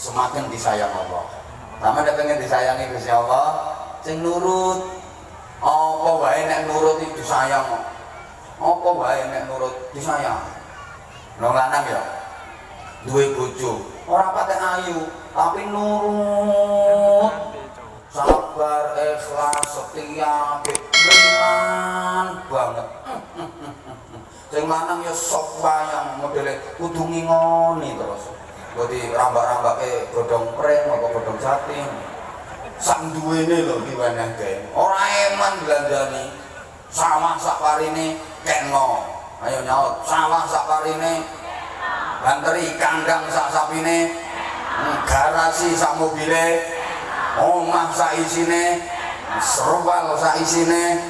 semakin disayang Allah. Sama ada pengen disayangi Gusti Allah, sing nurut. Apa wae nek nurut itu disayang. Apa wae nek nurut disayang. Wong lanang ya duwe bojo, ora patek ayu, tapi nurut. Sabar, ikhlas, setia, beriman banget. Sing lanang ya sok wayang modele kudu ngingoni terus. Berarti rambak-rambake godhong pring apa godhong jatim. Sak duwene lho diwenehke. Ora eman belanjani. Sawah sak parine kekno. Ayo nyaut, sawah sak parine banteri kandang sak sapine. Garasi sak mobile. Omah sak isine. Serwal sak isine.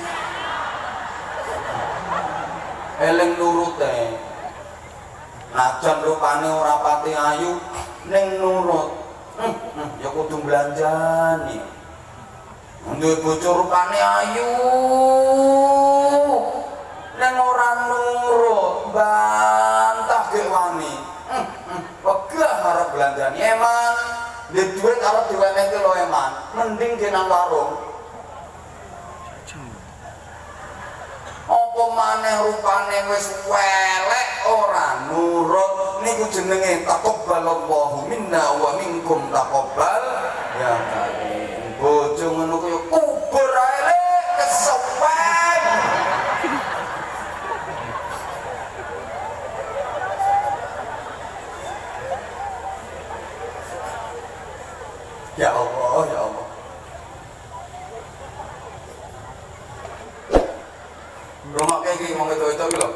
Eleng nurute. Najan rupane ora pati ayu ning nurut. Ya kudu belanjani. Duwe bojo rupane ayu ning ora nurut, bantah gek wani. Pegah arep belanjani eman, duwe duit arep diwenehke lho eman. Mending di nang warung. Apa maneh rupane wis welek ora nurut, niku jenenge taqabbalallahu minna wa minkum taqabbal ya karim. Bojo ngono ku ya kubur ae le kesuwen. Ya Allah, ya Allah. Rumah kayak gini, wong wedok iki lho.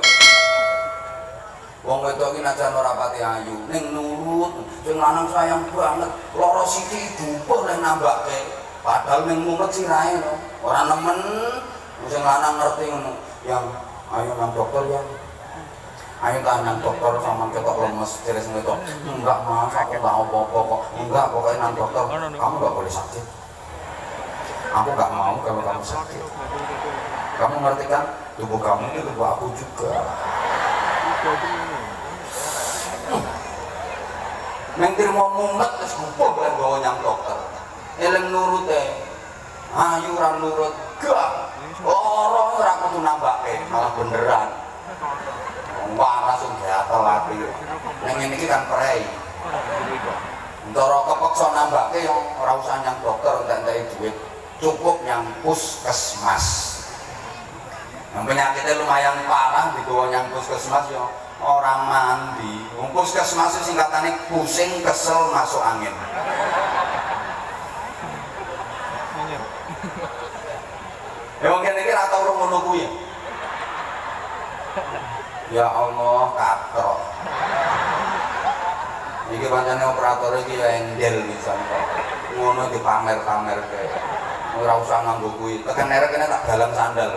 Wong wedok iki najan ora pati ayu, ning nurut, sing lanang sayang banget. Loro sithik dupuh ning nambake. Padahal ning mumet sirahe lho. Ora nemen. Sing lanang ngerti ngono. Yang ayo nang dokter ya. Ayo nang dokter sama ketok lemes jelas wedok. Enggak Mas, aku enggak apa-apa kok. Enggak, pokoknya nang dokter. Kamu enggak boleh sakit. Aku enggak mau kalau kamu sakit. Kamu ngerti kan? Tubuh kamu itu tubuh aku juga. Mengkir mau mumet terus gupuh lan gawa nyang dokter. Eleng nurute. Ayu ora nurut. Gak. Ora ora kudu nambake, malah beneran. Wong waras sing gatel ati. Ning ngene iki kan prei. Ndara kepeksa nambake yo ora usah nyang dokter entek-entek duit. Cukup nyang puskesmas. Yang penyakitnya lumayan parah dibawa yang puskesmas ya orang mandi. Puskesmas itu singkatannya pusing kesel masuk angin. Ya mungkin ini rata urung ngono kuwi. Ya Allah katrok. Iki pancene operator iki ya endel misalnya. Ngono dipamer-pamer kae. Ora usah nganggo kuwi. Tekan erek kene tak dalam sandal.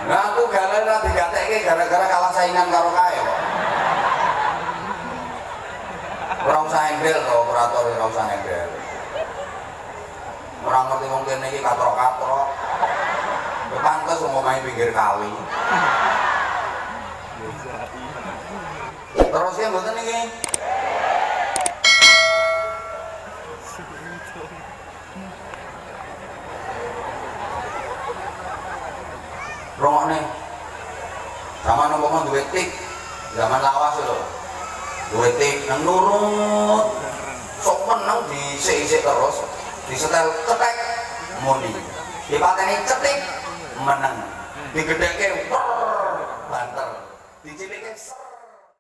Nah aku galer ra digatekke gara-gara kalah saingan karo kae kok. Ora usah endel to operator, ora usah endel. Ora ngerti wong kene iki katrok-katrok. Ya pantes wong omahe pinggir kali. Terus ya mboten iki. Rongokne zaman umpama duwe tik zaman lawas lho duwe tik nang nurut sok meneng disik-isik terus disetel cetek muni dipateni cetik meneng digedheke banter dicilike